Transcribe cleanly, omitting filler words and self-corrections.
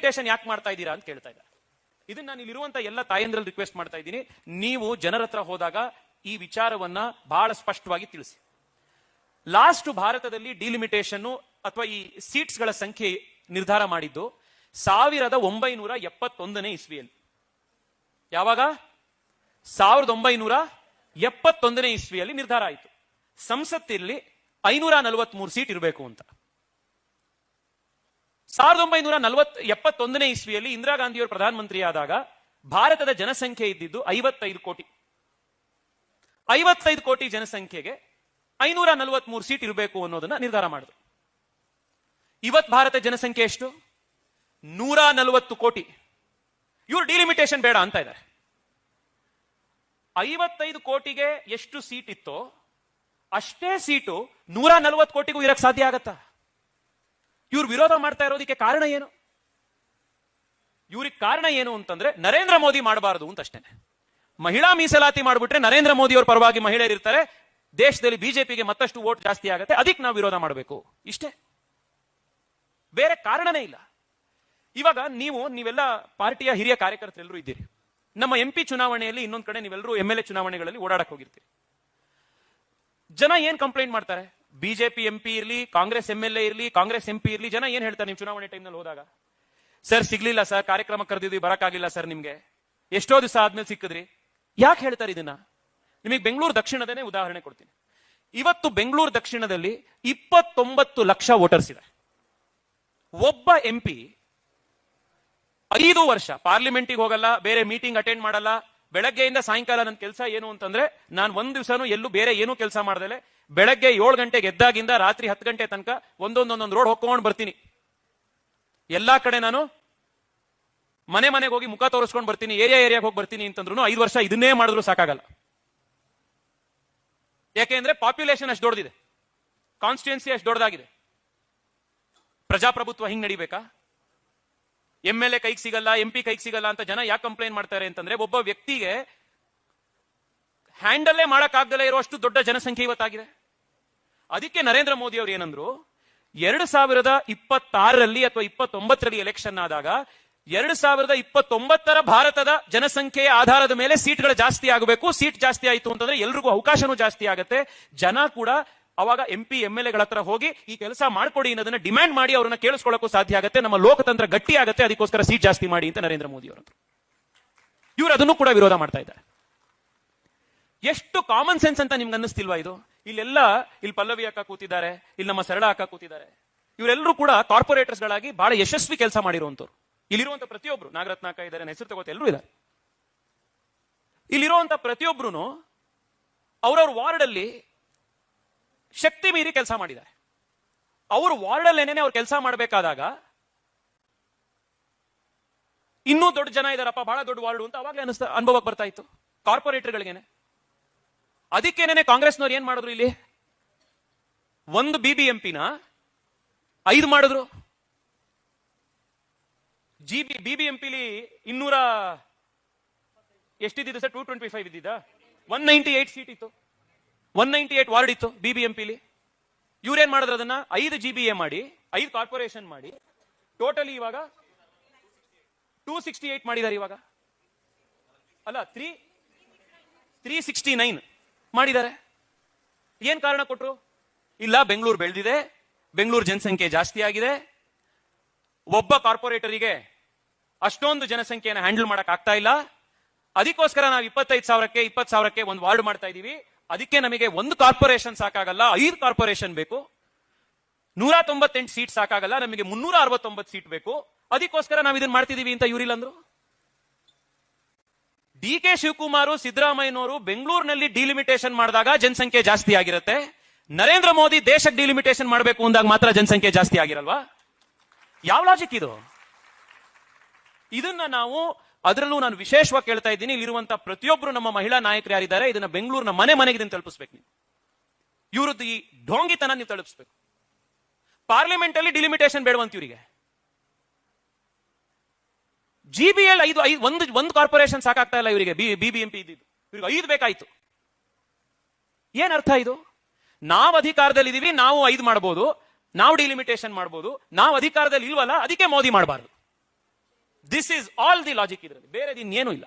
Delimitation ಯಾಕೆ ಮಾಡ್ತಾ ಇದ್ದೀರಾ ಅಂತ ಕೇಳ್ತಾ ಇದ್ದಾರೆ. ಇದನ್ನ ನಾನು ಇಲ್ಲಿರುವಂತ ಎಲ್ಲ ತಾಯಂದ್ರಲ್ಲಿ ರಿಕ್ವೆಸ್ಟ್ ಮಾಡ್ತಾ ಇದ್ದೀನಿ, ನೀವು ಜನರ ಹತ್ರ ಹೋದಾಗ ಈ ವಿಚಾರವನ್ನ ಬಹಳ ಸ್ಪಷ್ಟವಾಗಿ ತಿಳಿಸಿ. ಲಾಸ್ಟ್ ಭಾರತದಲ್ಲಿ ಡಿಲಿಮಿಟೇಷನ್ ಅಥವಾ ಈ ಸೀಟ್ಸ್ ಗಳ ಸಂಖ್ಯೆ ನಿರ್ಧಾರ ಮಾಡಿದ್ದು 1971ನೇ ಇಸ್ವಿಯಲ್ಲಿ. ಯಾವಾಗ? 1971ನೇ ಇಸ್ವಿಯಲ್ಲಿ ನಿರ್ಧಾರ ಆಯಿತು. ಸಂಸತ್ತಿನಲ್ಲಿ 543 ಸೀಟ್ ಇರಬೇಕು ಅಂತ. 1971ನೇ ಇಸ್ವಿಯಲ್ಲಿ ಇಂದಿರಾ ಗಾಂಧಿಯವರು ಪ್ರಧಾನಮಂತ್ರಿ ಆದಾಗ ಭಾರತದ ಜನಸಂಖ್ಯೆ ಇದ್ದಿದ್ದು 55 ಕೋಟಿ. 55 ಕೋಟಿ ಜನಸಂಖ್ಯೆಗೆ 543 ಸೀಟ್ ಇರಬೇಕು ಅನ್ನೋದನ್ನ ನಿರ್ಧಾರ ಮಾಡಿದ್ರು. ಇವತ್ತು ಭಾರತ ಜನಸಂಖ್ಯೆ ಎಷ್ಟು? 140 ಕೋಟಿ. ಇವರು ಡಿಲಿಮಿಟೇಷನ್ ಬೇಡ ಅಂತ ಇದ್ದಾರೆ. 55 ಕೋಟಿಗೆ ಎಷ್ಟು ಸೀಟ್ ಇತ್ತೋ ಅಷ್ಟೇ ಸೀಟು 140 ಕೋಟಿಗೂ ಇರಕ್ ಸಾಧ್ಯ ಆಗತ್ತಾ? ಇವ್ರು ವಿರೋಧ ಮಾಡ್ತಾ ಇರೋದಕ್ಕೆ ಕಾರಣ ಏನು? ಇವ್ರಿಗೆ ಕಾರಣ ಏನು ಅಂತಂದ್ರೆ ನರೇಂದ್ರ ಮೋದಿ ಮಾಡಬಾರದು ಅಂತ ಅಷ್ಟೇ. ಮಹಿಳಾ ಮೀಸಲಾತಿ ಮಾಡ್ಬಿಟ್ರೆ ನರೇಂದ್ರ ಮೋದಿ ಅವ್ರ ಪರವಾಗಿ ಮಹಿಳೆಯರು ಇರ್ತಾರೆ, ದೇಶದಲ್ಲಿ ಬಿಜೆಪಿಗೆ ಮತ್ತಷ್ಟು ವೋಟ್ ಜಾಸ್ತಿ ಆಗುತ್ತೆ, ಅದಕ್ಕೆ ನಾವು ವಿರೋಧ ಮಾಡಬೇಕು, ಇಷ್ಟೇ, ಬೇರೆ ಕಾರಣನೇ ಇಲ್ಲ. ಇವಾಗ ನೀವೆಲ್ಲ ಪಾರ್ಟಿಯ ಹಿರಿಯ ಕಾರ್ಯಕರ್ತರೆಲ್ಲರೂ ಇದ್ದೀರಿ. ನಮ್ಮ MP ಚುನಾವಣೆಯಲ್ಲಿ ಇನ್ನೊಂದ್ ಕಡೆ ನೀವೆಲ್ಲರೂ MLA ಚುನಾವಣೆಗಳಲ್ಲಿ ಓಡಾಡಕ್ ಹೋಗಿರ್ತೀರಿ. ಜನ ಏನ್ ಕಂಪ್ಲೇಂಟ್ ಮಾಡ್ತಾರೆ? ಬಿಜೆಪಿ MP ಇರ್ಲಿ, ಕಾಂಗ್ರೆಸ್ MLA ಇರ್ಲಿ, ಕಾಂಗ್ರೆಸ್ MP ಇರ್ಲಿ, ಜನ ಏನ್ ಹೇಳ್ತಾರೆ ನಿಮ್ ಚುನಾವಣೆ ಟೈಮ್ನಲ್ಲಿ ಹೋದಾಗ? ಸರ್ ಸಿಗ್ಲಿಲ್ಲ ಸರ್, ಕಾರ್ಯಕ್ರಮ ಕರೆದಿದ್ವಿ ಬರಕ್ಕಾಗಿಲ್ಲ ಸರ್, ನಿಮ್ಗೆ ಎಷ್ಟೋ ದಿವಸ ಆದ್ಮೇಲೆ ಸಿಕ್ಕಿದ್ರಿ. ಯಾಕೆ ಹೇಳ್ತಾರೆ ಇದನ್ನ? ನಿಮಗೆ ಬೆಂಗಳೂರು ದಕ್ಷಿಣದನೇ ಉದಾಹರಣೆ ಕೊಡ್ತೀನಿ. ಇವತ್ತು ಬೆಂಗಳೂರು ದಕ್ಷಿಣದಲ್ಲಿ 29 ಲಕ್ಷ ವೋಟರ್ಸ್ ಇದೆ. ಒಬ್ಬ MP 5 ವರ್ಷ ಪಾರ್ಲಿಮೆಂಟಿಗೆ ಹೋಗಲ್ಲ, ಬೇರೆ ಮೀಟಿಂಗ್ ಅಟೆಂಡ್ ಮಾಡಲ್ಲ, ಬೆಳಗ್ಗೆಯಿಂದ ಸಾಯಂಕಾಲ ನನ್ನ ಕೆಲಸ ಏನು ಅಂತಂದ್ರೆ ನಾನು ಒಂದ್ ದಿವಸನೂ ಎಲ್ಲೂ ಬೇರೆ ಏನೂ ಕೆಲಸ ಮಾಡ್ದಲೆ ಬೆಳಗ್ಗೆ 7 ಗಂಟೆಗೆ ಎದ್ದಾಗಿಂದ ರಾತ್ರಿ 10 ಗಂಟೆ ತನಕ ಒಂದೊಂದೊಂದೊಂದು ರೋಡ್ ಹೋಗ್ಕೊಂಡು ಬರ್ತೀನಿ. ಎಲ್ಲಾ ಕಡೆ ನಾನು ಮನೆಗೆ ಹೋಗಿ ಮುಖ ತೋರಿಸ್ಕೊಂಡು ಬರ್ತೀನಿ, ಏರಿಯಾಗೆ ಹೋಗಿ ಬರ್ತೀನಿ ಅಂತಂದ್ರು 5 ವರ್ಷ ಇದನ್ನೇ ಮಾಡಿದ್ರು ಸಾಕಾಗಲ್ಲ. ಯಾಕೆಂದ್ರೆ ಪಾಪ್ಯುಲೇಷನ್ ಅಷ್ಟು ದೊಡ್ಡದಿದೆ, ಕಾನ್ಸ್ಟಿಟ್ಯೂನ್ಸಿ ಅಷ್ಟು ದೊಡ್ಡದಾಗಿದೆ. ಪ್ರಜಾಪ್ರಭುತ್ವ ಹಿಂಗ್ ನಡಿಬೇಕಾ? MLA ಕೈಗೆ ಸಿಗಲ್ಲ, MP ಕೈಗೆ ಸಿಗಲ್ಲ ಅಂತ ಜನ ಯಾಕೆ ಕಂಪ್ಲೇಂಟ್ ಮಾಡ್ತಾರೆ ಅಂತಂದ್ರೆ ಒಬ್ಬ ವ್ಯಕ್ತಿಗೆ ಹ್ಯಾಂಡಲ್ಲೇ ಮಾಡಕ್ಕಾಗದಲ್ಲೇ ಇರುವಷ್ಟು ದೊಡ್ಡ ಜನಸಂಖ್ಯೆ ಇವತ್ತಾಗಿದೆ. ಅದಕ್ಕೆ ನರೇಂದ್ರ ಮೋದಿ ಅವರು ಏನಂದ್ರು, 2026ರಲ್ಲಿ ಅಥವಾ 29ರಲ್ಲಿ ಎಲೆಕ್ಷನ್ ಆದಾಗ 2029ರ ಭಾರತದ ಜನಸಂಖ್ಯೆಯ ಆಧಾರದ ಮೇಲೆ ಸೀಟ್ಗಳು ಜಾಸ್ತಿ ಆಗಬೇಕು. ಸೀಟ್ ಜಾಸ್ತಿ ಆಯಿತು ಅಂತಂದ್ರೆ ಎಲ್ರಿಗೂ ಅವಕಾಶನೂ ಜಾಸ್ತಿ ಆಗುತ್ತೆ. ಜನ ಕೂಡ ಅವಾಗ MP MLAಗಳ ಹತ್ರ ಹೋಗಿ ಈ ಕೆಲಸ ಮಾಡ್ಕೊಡಿ ಅನ್ನೋದನ್ನ ಡಿಮ್ಯಾಂಡ್ ಮಾಡಿ ಅವ್ರನ್ನ ಕೇಳಿಸ್ಕೊಳ್ಳೋಕ್ಕೂ ಸಾಧ್ಯ ಆಗುತ್ತೆ. ನಮ್ಮ ಲೋಕತಂತ್ರ ಗಟ್ಟಿ ಆಗುತ್ತೆ, ಅದಕ್ಕೋಸ್ಕರ ಸೀಟ್ ಜಾಸ್ತಿ ಮಾಡಿ ಅಂತ ನರೇಂದ್ರ ಮೋದಿ ಅವರು. ಇವರು ಅದನ್ನು ಕೂಡ ವಿರೋಧ ಮಾಡ್ತಾ ಇದ್ದಾರೆ. ಎಷ್ಟು ಕಾಮನ್ ಸೆನ್ಸ್ ಅಂತ ನಿಮ್ಗೆ ಅನ್ನಿಸ್ತಿಲ್ವಾ ಇದು? ಇಲ್ಲಿ ಪಲ್ಲವಿ ಅಕ್ಕ ಕೂತಿದ್ದಾರೆ, ಇಲ್ಲಿ ನಮ್ಮ ಸರಳ ಅಕ್ಕ ಕೂತಿದ್ದಾರೆ. ಇವರೆಲ್ಲರೂ ಕೂಡ ಕಾರ್ಪೊರೇಟರ್ಸ್ ಗಳಾಗಿ ಬಹಳ ಯಶಸ್ವಿ ಕೆಲಸ ಮಾಡಿರುವಂತವ್ರು. ಇಲ್ಲಿರುವಂತ ಪ್ರತಿಯೊಬ್ರು, ನಾಗರತ್ನ ಅಕ್ಕ ಇದ್ದಾರೆ, ಹೆಸರು ತಗೋತ ಎಲ್ಲರೂ ಇದ್ದಾರೆ. ಇಲ್ಲಿರುವಂತ ಪ್ರತಿಯೊಬ್ರು ಅವ್ರವ್ರ ವಾರ್ಡ್ ಅಲ್ಲಿ ಶಕ್ತಿ ಮೀರಿ ಕೆಲಸ ಮಾಡಿದ್ದಾರೆ. ಅವರು ವಾರ್ಡ್ ಅಲ್ಲೇನೆ ಅವ್ರು ಕೆಲಸ ಮಾಡಬೇಕಾದಾಗ ಇನ್ನೂ ದೊಡ್ಡ ಜನ ಇದಾರಪ್ಪ, ಬಹಳ ದೊಡ್ಡ ವಾರ್ಡ್ ಅಂತ ಅವಾಗಲೇ ಅನುಭವಕ್ಕೆ ಬರ್ತಾ ಇತ್ತು ಕಾರ್ಪೊರೇಟರ್ಗಳಿಗೇನೆ. ಅದಕ್ಕೇನೆ ಕಾಂಗ್ರೆಸ್ನವ್ರು ಏನ್ ಮಾಡಿದ್ರು, ಇಲ್ಲಿ ಒಂದು BBMPನ 5 ಮಾಡಿದ್ರು. BBMPಲಿ 200 ಎಷ್ಟಿದ್ದು ಸರ್? 225 ಇದ್ದಿದ್ದ. 198 ಸೀಟ್ ಇತ್ತು, 198 ವಾರ್ಡ್ ಇತ್ತು BBMPಲಿ. ಇವ್ರೇನ್ ಮಾಡಿದ್ರು, ಅದನ್ನ 5 GBA ಮಾಡಿ 5 ಕಾರ್ಪೊರೇಷನ್ ಮಾಡಿ ಟೋಟಲಿ ಇವಾಗ 268 ಮಾಡಿದ್ದಾರೆ. ಇವಾಗ ಅಲ್ಲ 369 ಮಾಡಿದ್ದಾರೆ. ಏನ್ ಕಾರಣ ಕೊಟ್ರು? ಇಲ್ಲ, ಬೆಂಗಳೂರು ಬೆಳೆದಿದೆ, ಬೆಂಗಳೂರು ಜನಸಂಖ್ಯೆ ಜಾಸ್ತಿ ಆಗಿದೆ, ಒಬ್ಬ ಕಾರ್ಪೊರೇಟರಿಗೆ ಅಷ್ಟೊಂದು ಜನಸಂಖ್ಯೆಯನ್ನು ಹ್ಯಾಂಡಲ್ ಮಾಡಕ್ ಆಗ್ತಾ ಇಲ್ಲ, ಅದಕ್ಕೋಸ್ಕರ ನಾವು 25,000ಕ್ಕೆ 20,000ಕ್ಕೆ ಒಂದು ವಾರ್ಡ್ ಮಾಡ್ತಾ ಇದೀವಿ. ಅದಕ್ಕೆ ನಮಗೆ ಒಂದು ಕಾರ್ಪೊರೇಷನ್ ಸಾಕಾಗಲ್ಲ, 5 ಕಾರ್ಪೊರೇಷನ್ ಬೇಕು. 198 ಸೀಟ್ ಸಾಕಾಗಲ್ಲ, ನಮಗೆ 369 ಸೀಟ್ ಬೇಕು. ಅದಕ್ಕೋಸ್ಕರ ನಾವು ಇದನ್ನ ಮಾಡ್ತಿದೀವಿ ಅಂತ ಇವರಿಲ್ಲ ಅಂದ್ರು. DK ಶಿವಕುಮಾರ್, ಸಿದ್ದರಾಮಯ್ಯನವರು ಬೆಂಗಳೂರಿನಲ್ಲಿ ಡಿಲಿಮಿಟೇಷನ್ ಮಾಡಿದಾಗ ಜನಸಂಖ್ಯೆ ಜಾಸ್ತಿ ಆಗಿರುತ್ತೆ. ನರೇಂದ್ರ ಮೋದಿ ದೇಶಕ್ಕೆ ಡಿಲಿಮಿಟೇಷನ್ ಮಾಡಬೇಕು ಅಂದಾಗ ಮಾತ್ರ ಜನಸಂಖ್ಯೆ ಜಾಸ್ತಿ ಆಗಿರಲ್ವಾ? ಯಾವ ಲಾಜಿಕ್ ಇದು? ಇದನ್ನ ನಾವು ಅದರಲ್ಲೂ ನಾನು ವಿಶೇಷವಾಗಿ ಕೇಳ್ತಾ ಇದ್ದೀನಿ, ಇಲ್ಲಿರುವಂತಹ ಪ್ರತಿಯೊಬ್ಬರು ನಮ್ಮ ಮಹಿಳಾ ನಾಯಕರು ಯಾರಿದ್ದಾರೆ, ಇದನ್ನ ಬೆಂಗಳೂರಿನ ಮನೆಗೆ ಇದನ್ನು ತಲುಪಿಸ್ಬೇಕು. ನೀವು ಇವ್ರದ್ದು ಈ ಢೋಂಗಿತನ ನೀವು ತಲುಪಿಸ್ಬೇಕು. ಪಾರ್ಲಿಮೆಂಟ್ ಅಲ್ಲಿ ಡಿಲಿಮಿಟೇಷನ್ ಬೇಡವಂತ ಇವರಿಗೆ. GBL ಒಂದು ಕಾರ್ಪೊರೇಷನ್ ಸಾಕಾಗ್ತಾ ಇಲ್ಲ ಇವರಿಗೆ. BBMP ಇದ್ದಿದ್ದು ಇವ್ರಿಗೆ 5 ಬೇಕಾಯ್ತು. ಏನ್ ಅರ್ಥ ಇದು? ನಾವು ಅಧಿಕಾರದಲ್ಲಿ ಇದೀವಿ, ನಾವು 5 ಮಾಡಬಹುದು, ನಾವು ಡಿಲಿಮಿಟೇಷನ್ ಮಾಡಬಹುದು. ನಾವು ಅಧಿಕಾರದಲ್ಲಿ ಇಲ್ವಲ್ಲ, ಅದಕ್ಕೆ ಮೋದಿ ಮಾಡಬಾರ್ದು. This is all the logic ಇದರಲ್ಲಿ, ಬೇರೆ ಇನ್ನೇನು ಇಲ್ಲ.